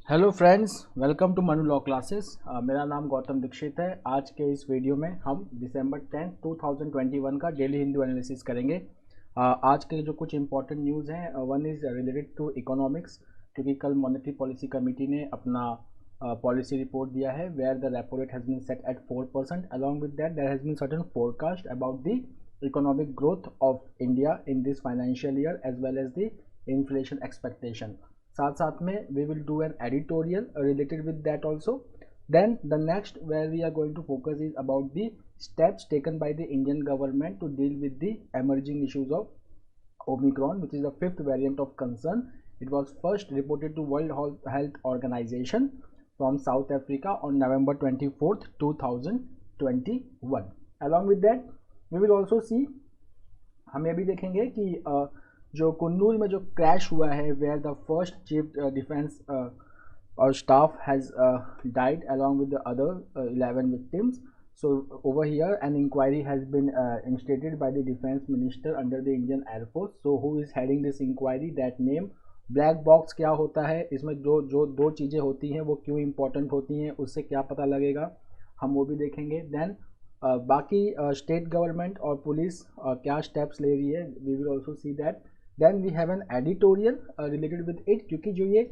Hello friends, welcome to Manu law classes. मेरा नाम गौतम दीक्षित है। आज के इस वीडियो में हम दिसंबर 10 2021 का डेली हिंदू एनालिसिस करेंगे। आज के जो कुछ इंपॉर्टेंट न्यूज़ हैं, one is related to economics, क्योंकि कल मॉनेटरी पॉलिसी कमेटी ने अपना पॉलिसी रिपोर्ट दिया है where the repo rate has been set at 4%। Along with that there has been certain forecast about the economic growth of India in this financial year as well as the inflation expectation. साथ साथ में we will do an editorial related with that also. Then the next where we are going to focus is about the steps taken by the Indian government to deal with the emerging issues of Omicron, which is the fifth variant of concern. It was first reported to World Health Organization from South Africa on November 24th 2021. Along with that we will also see, हम ये भी देखेंगे कि जो कुन्नूर में जो crash हुआ है where the first chief defence और staff has died along with the other 11 victims. So over here an inquiry has been instigated by the defense minister under the Indian Air Force. So who is heading this inquiry? That name. Black box क्या होता है, इसमें जो दो चीज़ें होती हैं वो क्यों इंपॉर्टेंट होती हैं, उससे क्या पता लगेगा, हम वो भी देखेंगे. देन बाकी स्टेट गवर्नमेंट और पुलिस क्या स्टेप्स ले रही है, we will also see that. Then we have an editorial related with it, क्योंकि जो ये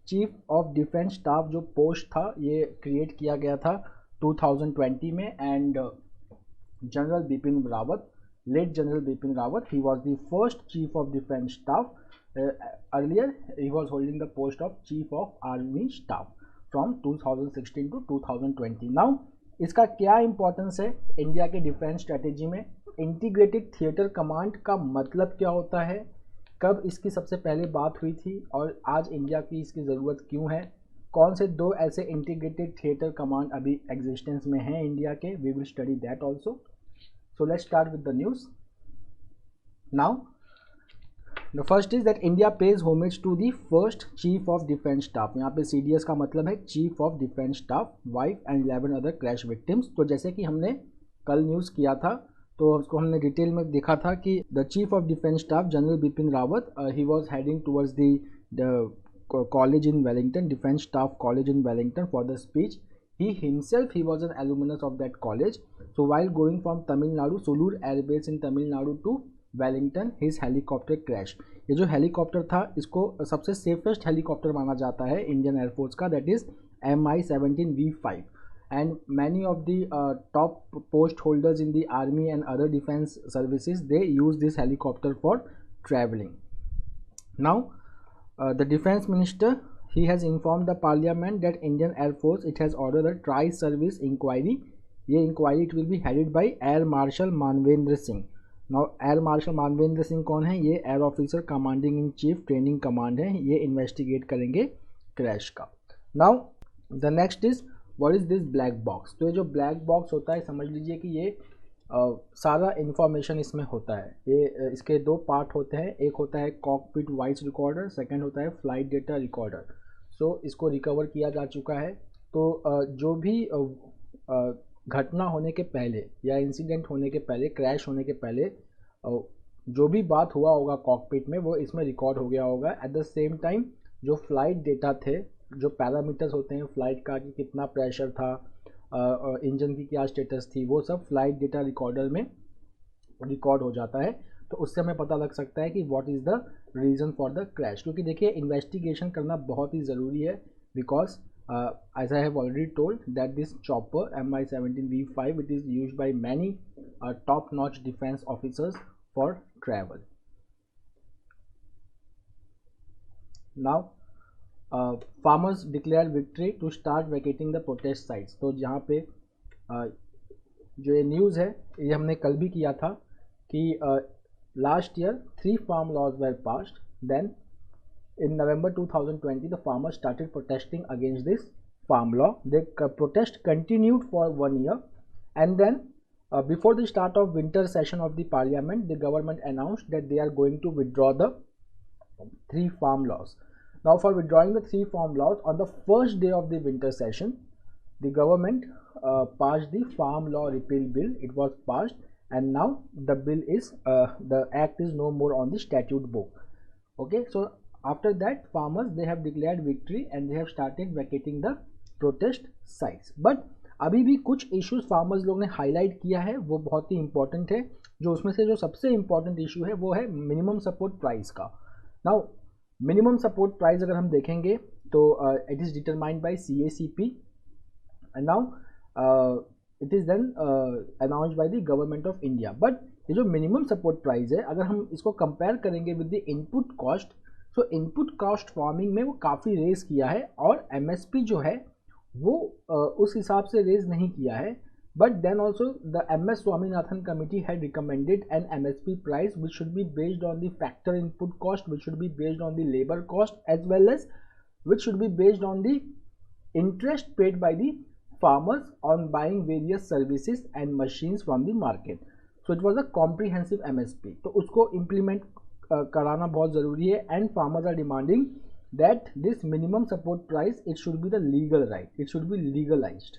चीफ ऑफ डिफेंस स्टाफ जो पोस्ट था ये क्रिएट किया गया था 2020 में. And general Bipin Rawat, late general Bipin Rawat, he was the first chief of defence staff. Earlier he was holding the post of chief of army staff from 2016 to 2020. Now इसका क्या importance है इंडिया के डिफेंस स्ट्रेटेजी में, integrated theatre command का मतलब क्या होता है, कब इसकी सबसे पहले बात हुई थी और आज इंडिया की इसकी ज़रूरत क्यों है, कौन से दो ऐसे इंटीग्रेटेड थिएटर कमांड अभी एग्जिस्टेंस में हैं इंडिया के, we will study that also. So let's start with the news. Now the first is that India pays homage to the first chief of defence staff. यहाँ पे CDS का मतलब है chief of defence staff, wife and 11 other crash victims. तो जैसे कि हमने कल न्यूज़ किया था तो उसको हमने डिटेल में देखा था कि the chief of defence staff general Bipin Rawat, he was heading towards the college in Wellington, defence staff college in Wellington for the speech. He himself he was an alumnus of that college. So while going from Tamil Nadu Sulur airbase in Tamil Nadu to Wellington his helicopter crash. ये जो helicopter था इसको सबसे safest helicopter माना जाता है Indian air force का, that is MI-17V5. And many of the top post holders in the army and other defense services, they use this helicopter for traveling. Now the defense minister, he has informed the parliament that Indian Air Force, it has ordered a tri-service inquiry. ये inquiry it will be headed by Air Marshal Manvendra Singh. Now Air Marshal Manvendra Singh कौन है, ये Air Officer Commanding in Chief Training Command है, ये investigate करेंगे crash का. Now the next is what is this black box. तो ये जो ब्लैक बॉक्स होता है समझ लीजिए कि ये सारा इन्फॉर्मेशन इसमें होता है. ये इसके दो पार्ट होते हैं, एक होता है कॉकपिट वॉइस रिकॉर्डर, सेकंड होता है फ्लाइट डेटा रिकॉर्डर. सो इसको रिकवर किया जा चुका है. तो जो भी घटना होने के पहले या इंसिडेंट होने के पहले, क्रैश होने के पहले जो भी बात हुआ होगा कॉकपिट में वो इसमें रिकॉर्ड हो गया होगा. एट द सेम टाइम जो फ्लाइट डेटा थे, जो पैरामीटर्स होते हैं फ्लाइट का, कि कितना प्रेशर था, इंजन की क्या स्टेटस थी, वो सब फ्लाइट डेटा रिकॉर्डर में रिकॉर्ड हो जाता है. तो उससे हमें पता लग सकता है कि what is the reason for the crash. क्योंकि देखिए इन्वेस्टिगेशन करना बहुत ही ज़रूरी है, because as I have already told that this chopper MI-17V5 it is used by many top notch defence officers for travel. Now farmers declare victory to start vacating the protest sites. तो जहाँ पे जो ये news है ये हमने कल भी किया था कि last year 3 farm laws were passed. Then in November 2020 the farmers started protesting against this farm law. They protest continued for 1 year and then before the start of winter session of the parliament the government announced that they are going to withdraw the 3 farm laws. Now for withdrawing the 3 farm laws on the first day of the winter session, the government passed the farm law repeal bill. It was passed and now the bill is the act is no more on the statute book. Okay, so after that farmers they have declared victory and they have started vacating the protest sites. But अभी भी कुछ issues farmers लोग ने highlight किया है, वो बहुत ही important है. जो उसमें से जो सबसे इंपॉर्टेंट इशू है वो है मिनिमम सपोर्ट प्राइस का. नाउ मिनिमम सपोर्ट प्राइस अगर हम देखेंगे तो it is determined by CACP and now it is then announced by the government of India. But ये जो मिनिमम सपोर्ट प्राइस है अगर हम इसको कंपेयर करेंगे विद द इनपुट कॉस्ट, तो इनपुट कॉस्ट फार्मिंग में वो काफ़ी रेज किया है और MSP जो है वो उस हिसाब से रेज नहीं किया है. But then also the MS Swaminathan committee had recommended an MSP price which should be based on the factor input cost, which should be based on the labour cost as well as which should be based on the interest paid by the farmers on buying various services and machines from the market. So it was a comprehensive MSP. तो उसको implement कराना बहुत ज़रूरी है and farmers are demanding that this minimum support price it should be the legal right, it should be legalized.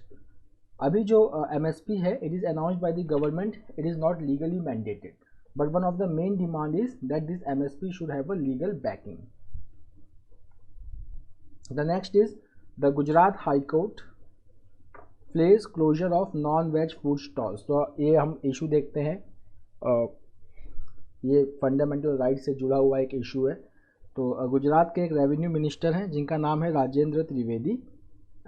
अभी जो MSP है it is announced by the government, it is not legally mandated, but one of the main demand is that this MSP should have a legal backing. The next is the Gujarat High Court places closure of non veg food stalls. तो ये हम issue देखते हैं, ये fundamental right से जुड़ा हुआ एक इशू है. तो गुजरात के एक रेवेन्यू मिनिस्टर हैं जिनका नाम है राजेंद्र त्रिवेदी,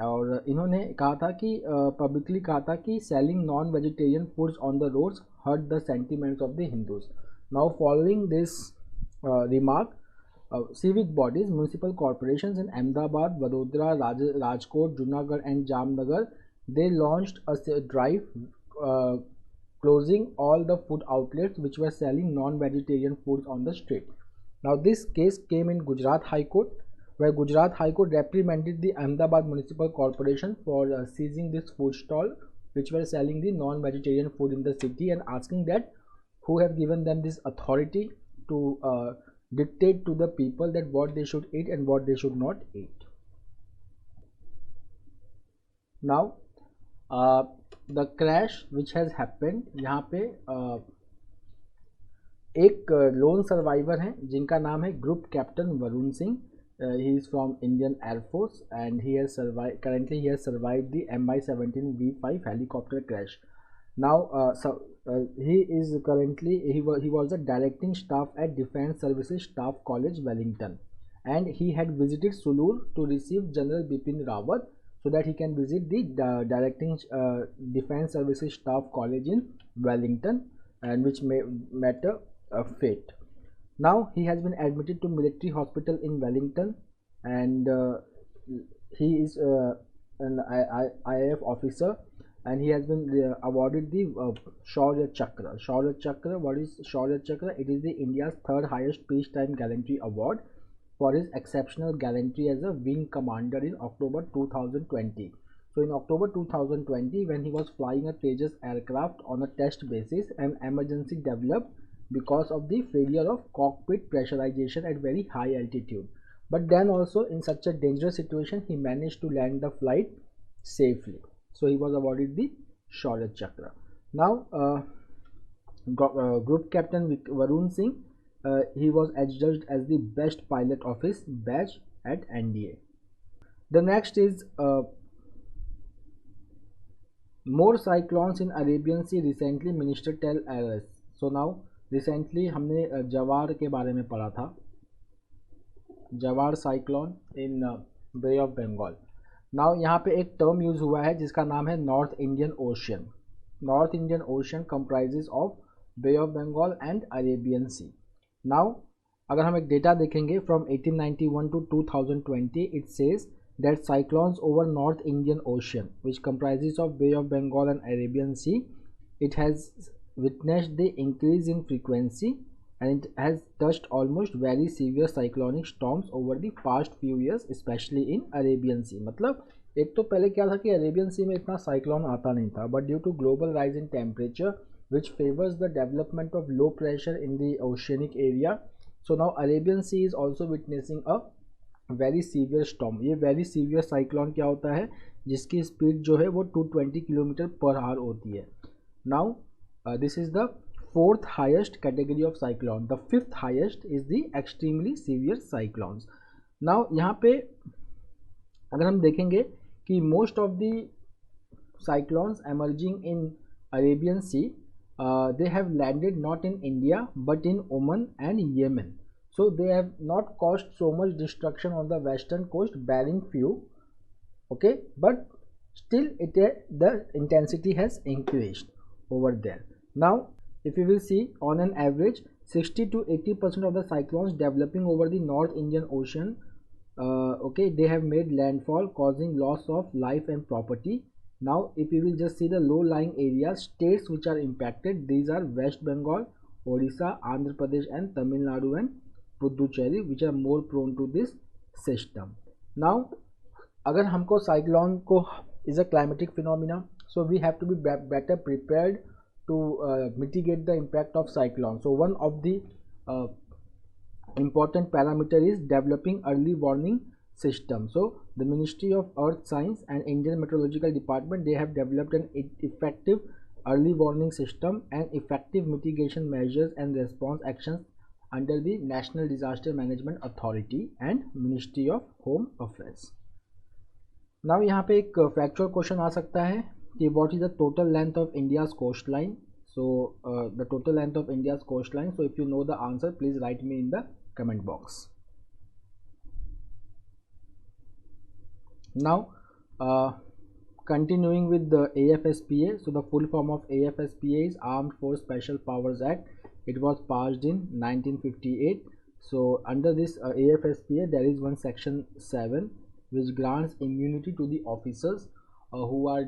और इन्होंने कहा था कि पब्लिकली कहा था कि selling non vegetarian foods on the roads hurt the sentiments of the Hindus. Now following this remark, civic bodies, municipal corporations in Ahmedabad, Vadodara, Rajkot, Junagadh and Jamnagar, they launched a drive closing all the food outlets which were selling non-vegetarian foods on the street. Now this case came in Gujarat High Court, where Gujarat High Court reprimanded the Ahmedabad Municipal Corporation for seizing this food stall which were selling the non-vegetarian food in the city and asking that who have given them this authority to dictate to the people that what they should eat and what they should not eat. Now the crash which has happened, यहाँ पे एक lone survivor हैं जिनका नाम है group captain Varun Singh. He is from Indian Air Force and he has currently he has survived the Mi-17 V5 helicopter crash. Now he is currently he was a directing staff at Defence Services Staff College, Wellington, and he had visited Sulur to receive General Bipin Rawat so that he can visit the directing Defence Services Staff College in Wellington, and which met a fate. Now he has been admitted to military hospital in Wellington, and he is an IAF officer, and he has been awarded the Shaurya Chakra. Shaurya Chakra, what is Shaurya Chakra? It is the India's third highest peacetime gallantry award for his exceptional gallantry as a wing commander in October 2020. So in October 2020, when he was flying a Tejas aircraft on a test basis, an emergency developed because of the failure of cockpit pressurization at very high altitude. But then also in such a dangerous situation, he managed to land the flight safely. So he was awarded the Shaurya Chakra. Now Group Captain Varun Singh, he was adjudged as the best pilot of his batch at NDA. The next is more cyclones in Arabian Sea recently, Minister tell IRS. So now recently हमने जवार के बारे में पढ़ा था, Jawad cyclone in bay of Bengal. Now यहाँ पे एक टर्म यूज़ हुआ है जिसका नाम है north Indian ocean. North Indian ocean comprises of bay of Bengal and Arabian sea. Now अगर हम एक डेटा देखेंगे from 1891 to 2020, it says that cyclones over North Indian Ocean, which comprises of Bay of Bengal and Arabian Sea, it has witnessed the increase in frequency and it has touched almost very severe cyclonic storms over the past few years, especially in Arabian Sea. मतलब एक तो पहले क्या था कि Arabian सी में इतना cyclone आता नहीं था, but due to global rise in temperature which favors the development of low pressure in the oceanic area, so now Arabian Sea is also witnessing a very severe storm. ये very severe cyclone क्या होता है जिसकी speed जो है वो 220 kilometre per hour होती है. Now this is the fourth highest category of cyclone. The fifth highest is the extremely severe cyclones. Now यहाँ पे अगर हम देखेंगे कि most of the cyclones emerging in Arabian Sea, they have landed not in India but in Oman and Yemen. So they have not caused so much destruction on the western coast, barring few. Okay, but still the intensity has increased over there. Now if you will see, on an average 60 to 80% of the cyclones developing over the North Indian Ocean, okay, they have made landfall, causing loss of life and property. Now if you will just see the low lying areas, states which are impacted, these are West Bengal, Odisha, Andhra Pradesh and Tamil Nadu and Puducherry, which are more prone to this system. Now अगर हमको cyclone को is a climatic phenomena, so we have to be better prepared to mitigate the impact of cyclone. So one of the important parameter is developing early warning system. So the Ministry of Earth Science and Indian Meteorological Department, they have developed an effective early warning system and effective mitigation measures and response actions under the National Disaster Management Authority and Ministry of Home Affairs. Now यहाँ पे एक factual question आ सकता है कि what is the total length of India's coastline? So the total length of India's coastline. So if you know the answer, please write me in the comment box. Now continuing with the AFSPA. So the full form of AFSPA is Armed Force Special Powers Act. It was passed in 1958. So under this AFSPA, there is one section 7 which grants immunity to the officers who are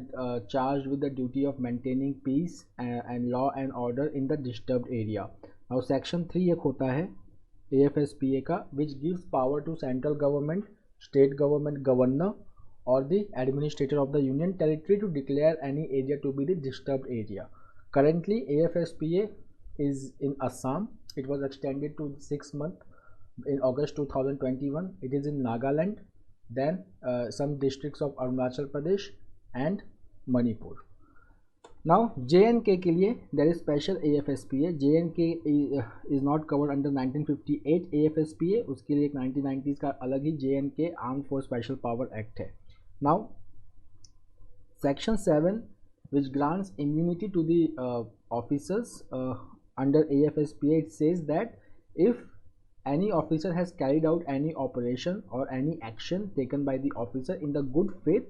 charged with the duty of maintaining peace and law and order in the disturbed area. Now section 3 एक होता है AFSPA का, which gives power to central government, state government governor or the administrator of the union territory to declare any area to be the disturbed area. Currently AFSPA is in Assam. It was extended to 6 months in August 2021. It is in Nagaland, then some districts of Arunachal Pradesh and Manipur. Now J&K के लिए there is special AFSPA. J&K is not covered under 1958 AFSPA. उसके लिए एक 1990s का अलग ही J&K Armed Force Special Power Act है. Now section 7 which grants immunity to the officers under AFSPA, it says that if any officer has carried out any operation or any action taken by the officer in the good faith,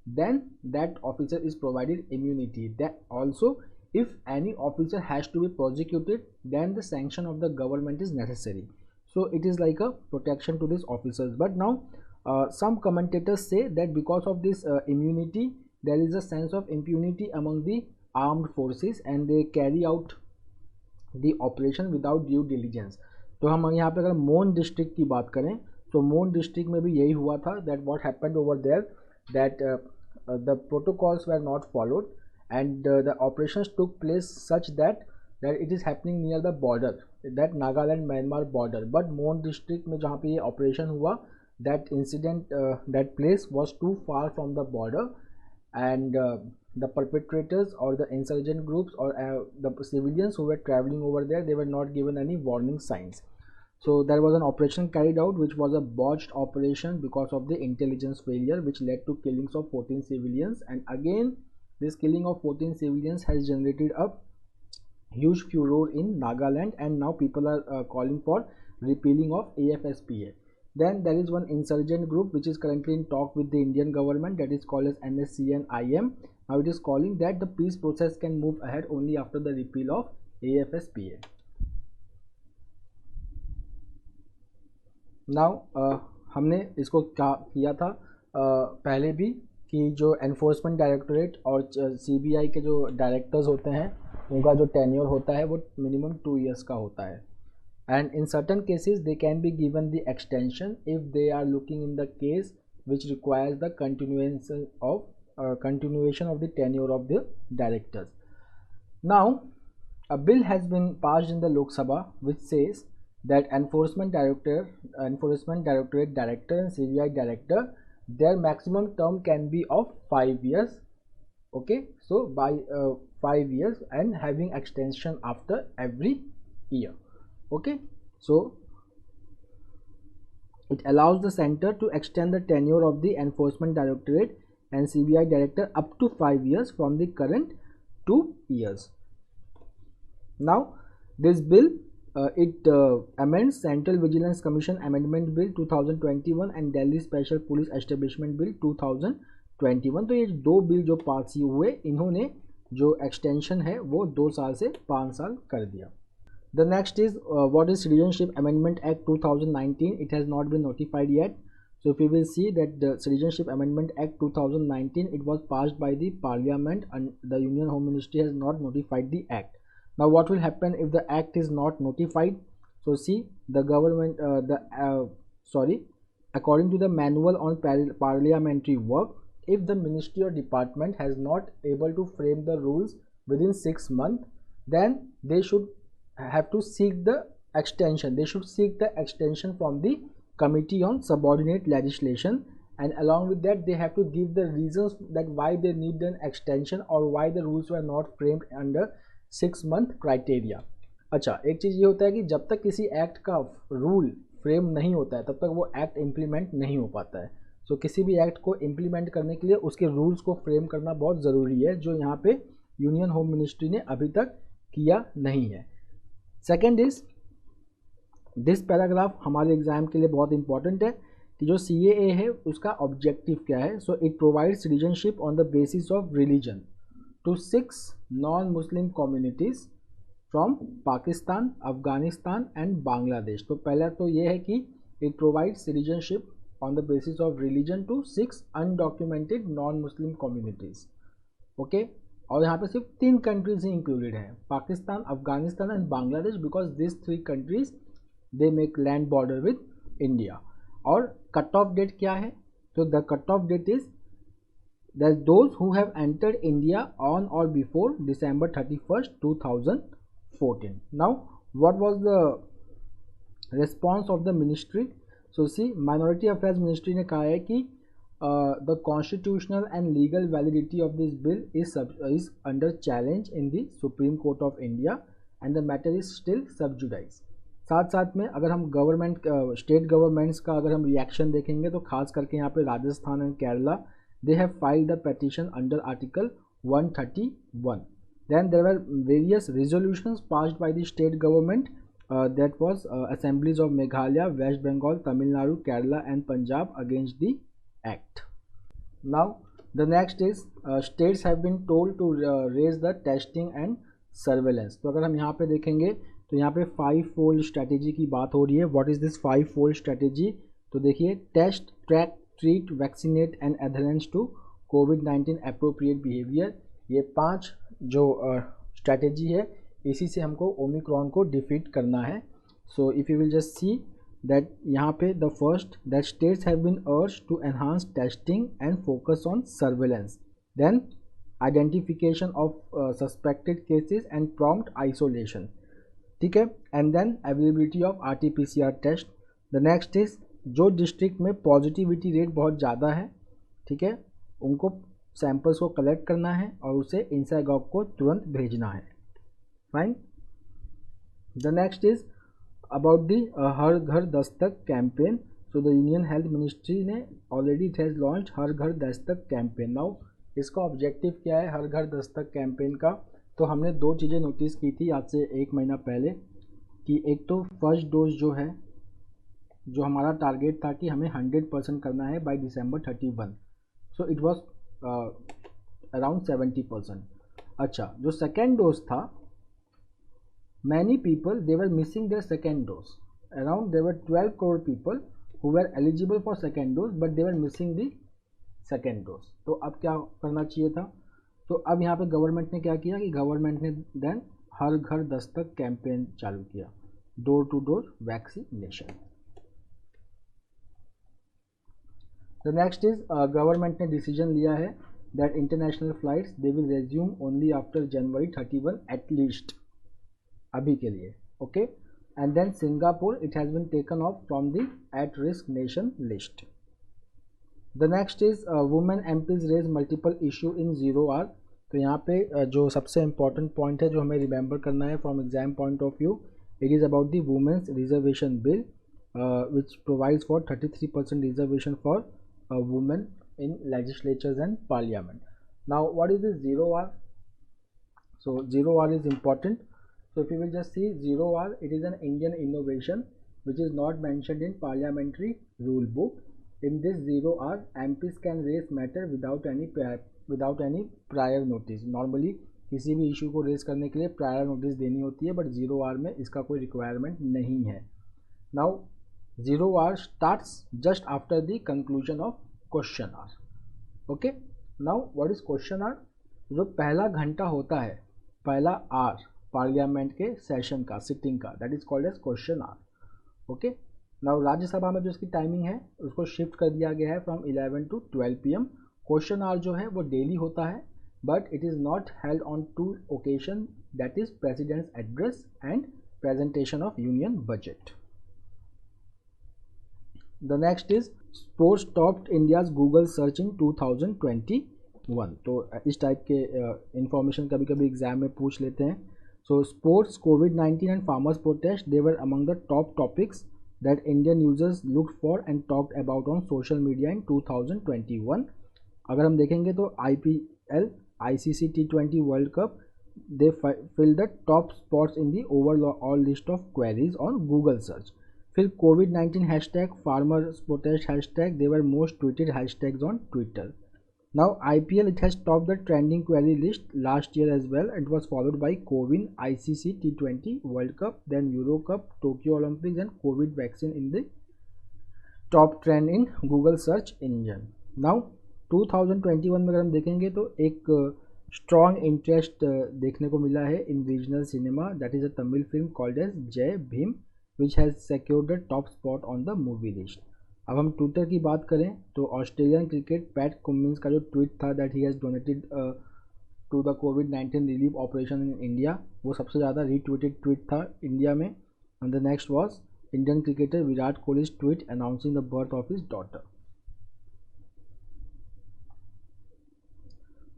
then that officer is provided immunity. That also, if any officer has to be prosecuted, then the sanction of the government is necessary. So it is like a protection to these officers. But now some commentators say that because of this immunity, there is a sense of impunity among the armed forces and they carry out the operation without due diligence. तो हम यहाँ पे अगर मोन district की बात करें तो मोन डिस्ट्रिक्ट में भी यही हुआ था, that what happened over there, that the protocols were not followed and the operations took place such that it is happening near the border, that Nagaland Myanmar border. But मोन डिस्ट्रिक्ट में जहाँ पे ये ऑपरेशन हुआ, that incident, that place was too far from the border and the perpetrators or the insurgent groups or the civilians who were traveling over there, they were not given any warning signs. So there was an operation carried out which was a botched operation because of the intelligence failure, which led to killings of 14 civilians. And again, this killing of 14 civilians has generated a huge furor in Nagaland, and now people are calling for repealing of AFSPA. Then there is one insurgent group which is currently in talk with the Indian government, that is called as NSCN-IM. Now it is calling that the peace process can move ahead only after the repeal of AFSPA. Now हमने इसको क्या किया था पहले भी कि जो enforcement directorate और CBI के जो डायरेक्टर्स होते हैं उनका जो टेन्योर होता है वो मिनिमम 2 years का होता है. And in certain cases they can be given the extension if they are looking in the case which requires the continuation of the tenure of the directors. Now a bill has been passed in the Lok Sabha which says that enforcement directorate director and CBI director, their maximum term can be of 5 years. Okay, so by 5 years and having extension after every year. Okay, so it allows the center to extend the tenure of the enforcement directorate and CBI director up to 5 years from the current 2 years. Now this bill it amends Central Vigilance Commission Amendment Bill 2021 and Delhi Special Police Establishment Bill 2021. तो ये दो bill जो पास हुए, इन्होंने जो extension है वो 2 साल से 5 साल कर दिया. The next is what is Citizenship Amendment Act 2019. It has not been notified yet. So if you will see that the Citizenship Amendment Act 2019, it was passed by the Parliament and the Union Home Ministry has not notified the act. Now what will happen if the act is not notified? So see, the government according to the manual on parliamentary work, if the ministry or department has not able to frame the rules within 6 months, then they should have to seek the extension. They should seek the extension from the Committee on Subordinate Legislation, and along with that they have to give the reasons that why they need an extension or why the rules were not framed under 6 month criteria. अच्छा, एक चीज़ ये होता है कि जब तक किसी act का रूल फ्रेम नहीं होता है तब तक वो एक्ट इम्प्लीमेंट नहीं हो पाता है. सो किसी भी एक्ट को इम्प्लीमेंट करने के लिए उसके रूल्स को फ्रेम करना बहुत ज़रूरी है, जो यहाँ पे यूनियन होम मिनिस्ट्री ने अभी तक किया नहीं है. सेकेंड इज दिस पैराग्राफ हमारे एग्जाम के लिए बहुत इंपॉर्टेंट है कि जो CAA है उसका ऑब्जेक्टिव क्या है. So it provide citizenship on the basis of religion to 6 non-Muslim communities from Pakistan, Afghanistan and Bangladesh. तो पहला तो ये है कि it provides citizenship on the basis of religion to 6 undocumented non-Muslim communities. Okay, और यहाँ पे सिर्फ 3 कंट्रीज ही इंक्लूडेड हैं, Pakistan, Afghanistan and Bangladesh, because this 3 countries they make land border with India. और कट ऑफ डेट क्या है? तो the cut off date is that those who have entered India on or before December 31st 2014. Now what was the response of the ministry? So see, Minority Affairs Ministry ने कहा है कि the constitutional and legal validity of this bill is under challenge in the Supreme Court of India and the matter is still sub judice. साथ साथ में अगर हम government state governments का अगर हम रिएक्शन देखेंगे तो खास करके यहाँ पे Rajasthan and Kerala, they have filed the petition under Article 131. Then there were various resolutions passed by the state government, that was assemblies of Meghalaya, West Bengal, Tamil Nadu, Kerala and Punjab against the act. Now the next is states have been told to raise the testing and surveillance. तो अगर हम यहाँ पे देखेंगे तो यहाँ पे 5-fold strategy की बात हो रही है. What is this 5-fold strategy? तो देखिए, test, track, treat, vaccinate and adherence to कोविड-19 एप्रोप्रिएट बिहेवियर. ये 5 जो स्ट्रैटेजी है, इसी से हमको ओमिक्रॉन को डिफीट करना है. So if you will just see that यहाँ पे the first that states have been urged to enhance testing and focus on surveillance, then identification of suspected cases and prompt isolation. ठीक है, and then availability of RT-PCR test. The next is जो district में positivity rate बहुत ज़्यादा है, ठीक है, उनको सैंपल्स को कलेक्ट करना है और उसे इंसाइगॉव को तुरंत भेजना है. Fine. The next is about the Har Ghar Dastak campaign. So the union health ministry ने already it has launch Har Ghar Dastak campaign. Now इसका ऑब्जेक्टिव क्या है हर घर दस्तक कैंपेन का? तो हमने 2 चीज़ें नोटिस की थी आज से 1 महीना पहले कि एक तो फर्स्ट डोज जो है, जो हमारा टारगेट था कि हमें 100% करना है by December 31. So it was around 70%. अच्छा, जो सेकेंड डोज था, many people they were missing their second dose. Around there were 12 crore people who were eligible for second dose but they were missing the second dose. तो अब क्या करना चाहिए था? तो अब यहाँ पे गवर्नमेंट ने क्या किया कि गवर्नमेंट ने देन हर घर दस्तक कैंपेन चालू किया, door to door vaccination. The next is government ने डिसीजन लिया है that international flights they will resume only after January 31 at least, अभी के लिए. Okay, and then Singapore it has been taken off from the at risk nation list. The next is women MPs raise multiple issue in 0 hour. तो यहाँ पे जो सबसे important point है जो हमें रिमेंबर करना है from exam point of view, it is about the women's reservation bill which provides for 33% reservation for women in legislatures and parliament. Now what is this 0R? So 0R is important. So if you will just see 0R, it is an Indian innovation which is not mentioned in parliamentary rule book. In this 0R, MPs can raise matter without any prior notice. Normally किसी भी issue को raise करने के लिए prior notice देनी होती है, but 0R में इसका कोई रिक्वायरमेंट नहीं है. Now 0R starts just after the conclusion of question hour. Okay, now what is question hour? जो पहला घंटा होता है, पहला आर पार्लियामेंट के सेशन का, सिटिंग का, that is called as question hour. Okay, now Rajya Sabha में जो इसकी टाइमिंग है उसको शिफ्ट कर दिया गया है from 11 to 12 PM. Question hour जो है वो डेली होता है, but it is not held on 2 occasion, that is president's address and presentation of union budget. The next is sports topped India's Google search in 2021. तो इस type के information कभी कभी एग्जाम में पूछ लेते हैं. सो स्पोर्ट्स, कोविड-19 and farmers protest, they were among the top topics that Indian users look for and talked about on social media in 2021. अगर हम देखेंगे तो IPL, ICC T20 world cup, they fill the top spots in the overall list of queries on Google search. फिर कोविड-19 hashtag, farmers protest hashtag, they were most tweeted hashtags on Twitter. Now IPL, it has topped the trending query list last year as well. It was followed by COVID, ICC T20 World Cup, then Euro Cup, Tokyo Olympics and COVID vaccine in the top trend in Google search engine. Now 2021 में अगर हम देखेंगे तो एक strong interest देखने को मिला है in regional cinema, that is a Tamil film called as Jai Bhim, which has secured the top spot on the movie list. अब हम ट्विटर की बात करें तो ऑस्ट्रेलियन क्रिकेट पैट कमिंस का जो ट्वीट था that he has donated to the कोविड-19 रिलीफ ऑपरेशन इन इंडिया, वो सबसे ज़्यादा रीट्वीटेड ट्वीट था इंडिया में. And the next was Indian cricketer Virat Kohli's tweet announcing the birth of his daughter.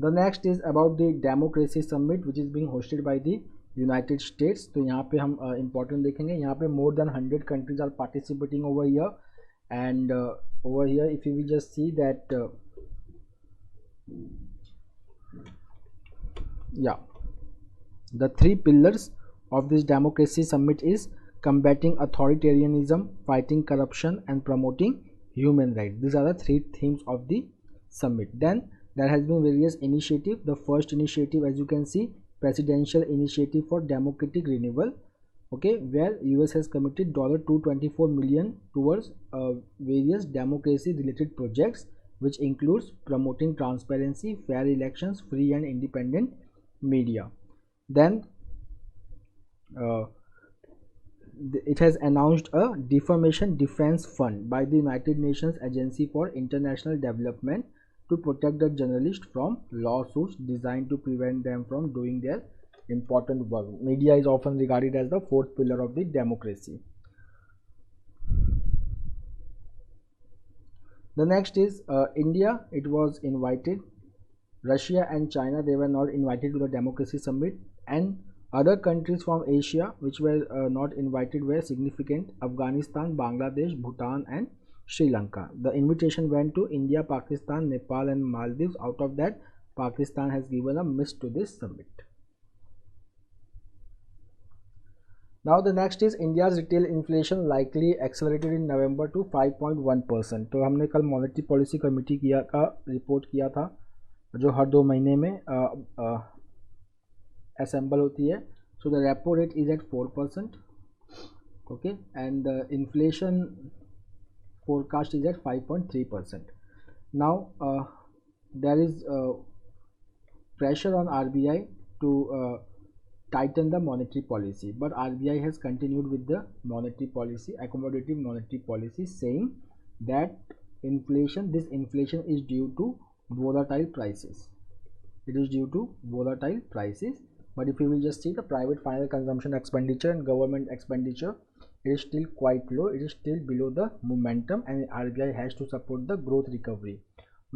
The next is about the democracy summit which is being hosted by the United States. तो यहाँ पे हम important देखेंगे, यहाँ पे more than 100 countries are participating over here. And over here if you will just see that the 3 pillars of this democracy summit is combating authoritarianism, fighting corruption and promoting human rights. These are the 3 themes of the summit. Then there has been various initiatives. The first initiative, as you can see, Presidential Initiative for Democratic Renewal, okay, where US has committed $224 million towards various democracy related projects, which includes promoting transparency, fair elections, free and independent media. Then it has announced a defamation defense fund by the United Nations Agency for International Development to protect the journalists from lawsuits designed to prevent them from doing their important work. Media is often regarded as the 4th pillar of the democracy. The next is India. It was invited. Russia and China, they were not invited to the democracy summit, and other countries from Asia which were not invited were significant: Afghanistan, Bangladesh, Bhutan and Sri Lanka. The invitation went to India, Pakistan, Nepal and Maldives. Out of that, Pakistan has given a miss to this summit. Now the next is India's retail inflation likely accelerated in November to 5.1%. तो हमने कल monetary policy committee का report किया था जो हर 2 महीने में assemble होती है. So the repo rate is at 4%, okay, and the inflation forecast is at 5.3%. Now there is pressure on RBI to tighten the monetary policy, but RBI has continued with the monetary policy, accommodative monetary policy, saying that this inflation is due to volatile prices. It is due to volatile prices. But if you will just see the private final consumption expenditure and government expenditure, it is still quite low. It is still below the momentum, and RBI has to support the growth recovery.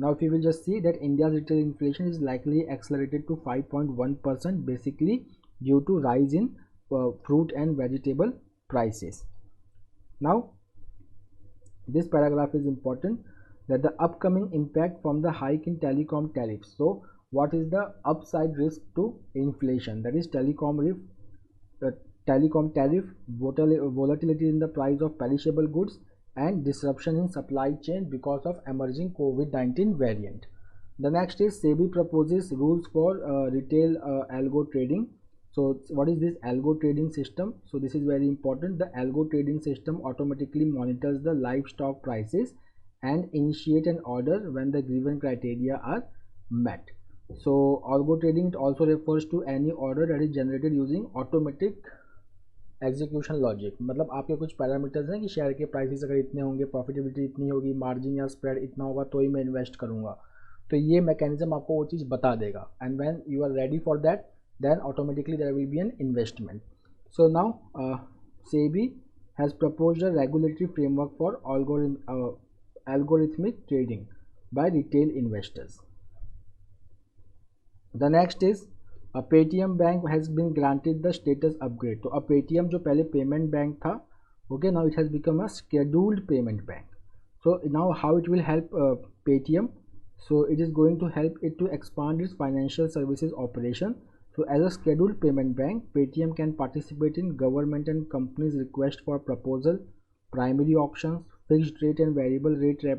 Now if you will just see that India's retail inflation is likely accelerated to 5.1%, basically due to rise in fruit and vegetable prices. Now this paragraph is important, that the upcoming impact from the hike in telecom tariffs. So what is the upside risk to inflation? That is telecom tariff, volatility in the price of perishable goods, and disruption in supply chain because of emerging COVID-19 variant. The next is SEBI proposes rules for retail algo trading. So what is this algo trading system? So this is very important. The algo trading system automatically monitors the livestock prices and initiate an order when the given criteria are met. So algo trading also refers to any order that is generated using automatic execution logic, मतलब आपके कुछ parameters हैं कि share के prices अगर इतने होंगे, profitability इतनी होगी, मार्जिन या स्प्रेड इतना होगा तो ही मैं इन्वेस्ट करूंगा, तो ये मैकेनिज्म आपको वो चीज़ बता देगा. And when you are ready for that then automatically there will be an investment. So now SEBI has proposed a regulatory framework for algorithmic trading by retail investors. The next is a Paytm bank has been granted the status upgrade. तो अब Paytm जो पहले payment bank था, okay, now it has become a scheduled payment bank. So now how it will help Paytm? So it is going to help it to expand its financial services operation. So as a scheduled payment bank, Paytm can participate in government and companies' request for proposal, primary auctions, fixed rate and variable rate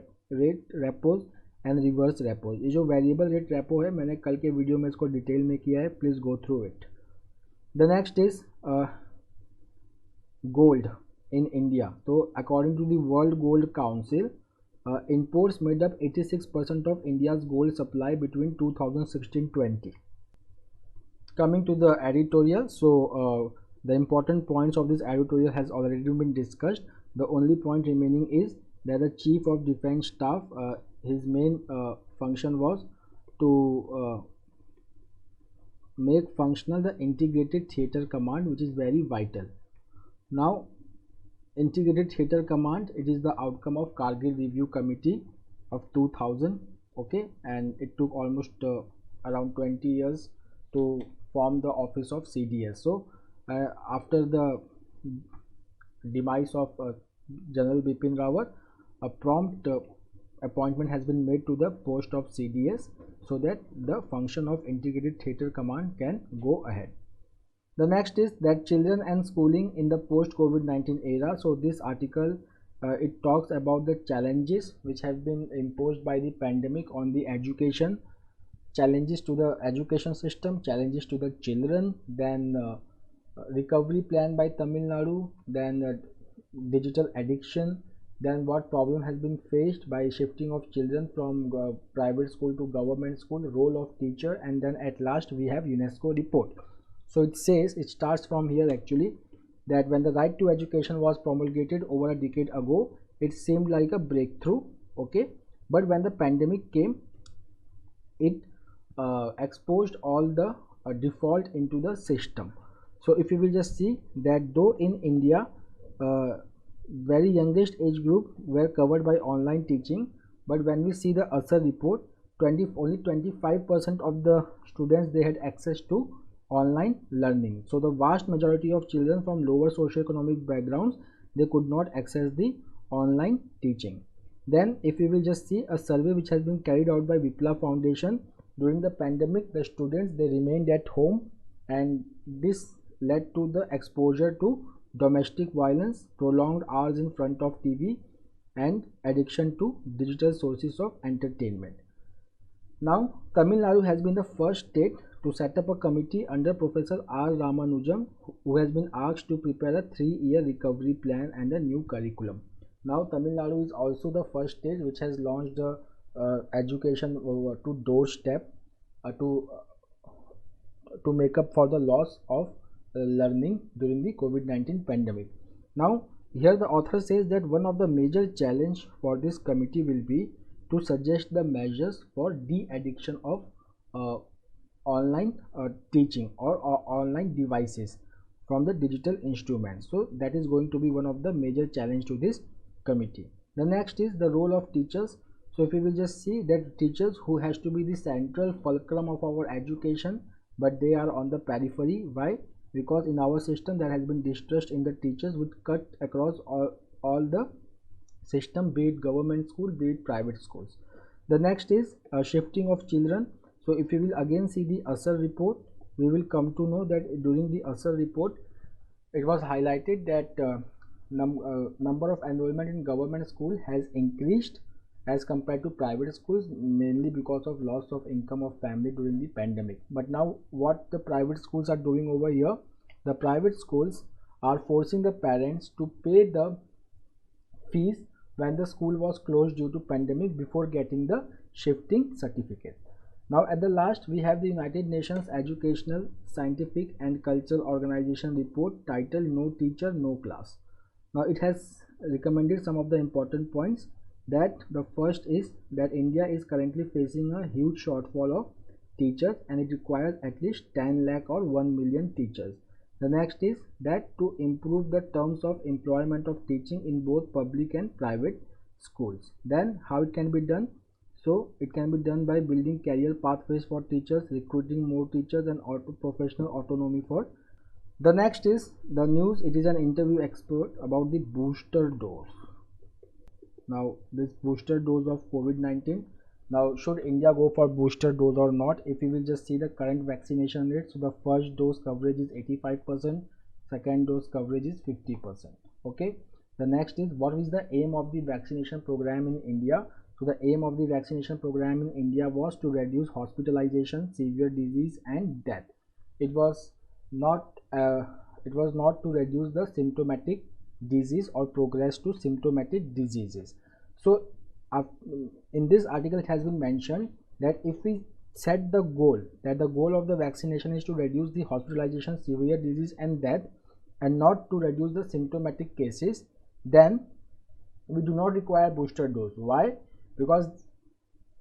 repos and reverse repo. ये जो variable rate repo है, मैंने कल के video में इसको detail में किया है, please go through it. The next is gold in India. तो according to the world gold council, imports made up 86% of India's gold supply between 2016-20. Coming to the editorial, so the important points of this editorial has already been discussed. The only point remaining is that the Chief of Defence Staff, his main function was to make functional the integrated theater command, which is very vital. Now integrated theater command, it is the outcome of Kargil review committee of 2000, okay, and it took almost around 20 years to form the office of CDS. So after the demise of General Bipin Rawat, a prompt appointment has been made to the post of CDS so that the function of integrated theater command can go ahead. The next is that children and schooling in the post COVID-19 era. So this article it talks about the challenges which have been imposed by the pandemic on the education, challenges to the education system, challenges to the children, then recovery plan by Tamil Nadu, then digital addiction, then what problem has been faced by shifting of children from private school to government school, role of teacher, and then at last we have UNESCO report. So it says, it starts from here actually, that when the right to education was promulgated over a decade ago, it seemed like a breakthrough, okay, but when the pandemic came, it exposed all the default into the system. So if you will just see that though in India very youngest age group were covered by online teaching, but when we see the ASER report, only 25% of the students they had access to online learning. So the vast majority of children from lower socioeconomic backgrounds, they could not access the online teaching. Then if we will just see a survey which has been carried out by Vipla Foundation, during the pandemic the students they remained at home, and this led to the exposure to domestic violence, prolonged hours in front of TV, and addiction to digital sources of entertainment. Now Tamil Nadu has been the first state to set up a committee under Professor R. Ramanujam, who has been asked to prepare a 3-year recovery plan and a new curriculum. Now Tamil Nadu is also the first state which has launched the education to doorstep to make up for the loss of learning during the COVID-19 pandemic. Now here the author says that one of the major challenge for this committee will be to suggest the measures for de-addiction of online teaching or online devices from the digital instruments. So that is going to be one of the major challenge to this committee. The next is the role of teachers. So if we will just see that teachers who has to be the central fulcrum of our education, but they are on the periphery. Why? Because in our system there has been distrust in the teachers, which cut across all the system, be it government school, be it private schools. The next is shifting of children. So if we will again see the ASER report, we will come to know that during the ASER report it was highlighted that number of enrollment in government school has increased as compared to private schools, mainly because of loss of income of family during the pandemic. But now what the private schools are doing over here, the private schools are forcing the parents to pay the fees when the school was closed due to pandemic before getting the shifting certificate. Now at the last we have the United Nations Educational, Scientific and Cultural Organization report titled No Teacher, No Class. Now it has recommended some of the important points. That the first is that India is currently facing a huge shortfall of teachers and it requires at least 10 lakh or 1 million teachers. The next is that to improve the terms of employment of teaching in both public and private schools. Then how it can be done? So it can be done by building career pathways for teachers, recruiting more teachers and professional autonomy for. The next is the news. It is an interview expert about the booster dose. Now this booster dose of COVID-19. Now should India go for booster dose or not? If we will just see the current vaccination rate, so the first dose coverage is 85%, second dose coverage is 50%. Okay. The next is what is the aim of the vaccination program in India? So the aim of the vaccination program in India was to reduce hospitalization, severe disease and death. It was not to reduce the symptomatic disease or progress to symptomatic diseases. So in this article it has been mentioned that if we set the goal that the goal of the vaccination is to reduce the hospitalization, severe disease and death and not to reduce the symptomatic cases, then we do not require booster dose. Why? Because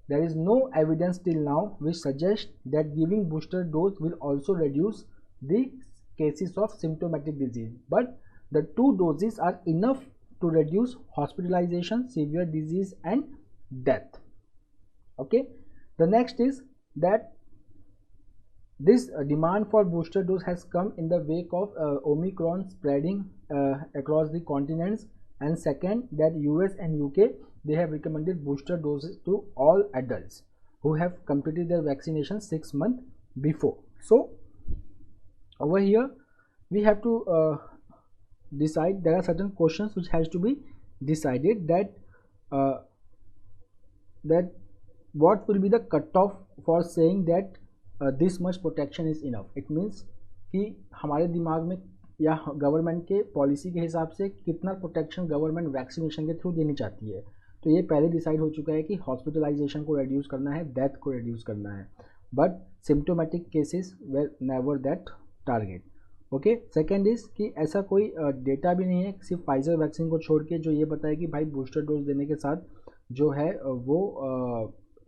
there is no evidence till now which suggests that giving booster dose will also reduce the cases of symptomatic disease, but the two doses are enough to reduce hospitalization, severe disease and death. Okay. The next is that this demand for booster dose has come in the wake of Omicron spreading across the continents, and second that US and UK they have recommended booster doses to all adults who have completed their vaccination 6 months before. So over here we have to decide. There are certain questions which has to be decided, that what will be the cutoff for saying that this much protection is enough. It means कि हमारे दिमाग में या government के policy के हिसाब से कितना प्रोटेक्शन गवर्नमेंट वैक्सीनेशन के थ्रू देनी चाहती है. तो ये पहले डिसाइड हो चुका है कि हॉस्पिटलाइजेशन को रिड्यूस करना है, डेथ को रिड्यूस करना है, but symptomatic cases were never that target. Okay. Second is कि ऐसा कोई डेटा भी नहीं है सिर्फ फाइजर वैक्सीन को छोड़ के जो ये बताए कि भाई बूस्टर डोज देने के साथ जो है वो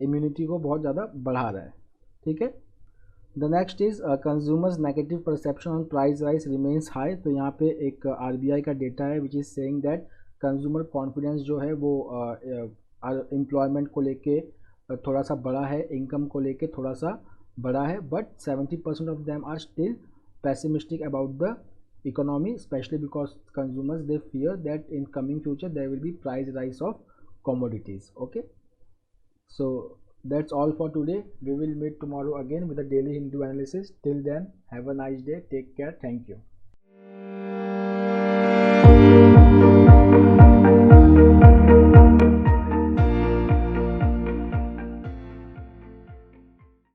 इम्यूनिटी को बहुत ज़्यादा बढ़ा रहा है. ठीक है. The next is consumers negative perception on price rise remains high. तो यहाँ पे एक RBI का डेटा है which is saying that consumer confidence जो है वो एम्प्लॉयमेंट को लेके थोड़ा सा बड़ा है, इनकम को लेके थोड़ा सा बड़ा है, but 70% of them are still pessimistic about the economy, especially because consumers they fear that in coming future there will be price rise of commodities. Okay, so that's all for today. We will meet tomorrow again with a daily Hindu analysis. Till then, have a nice day. Take care. Thank you.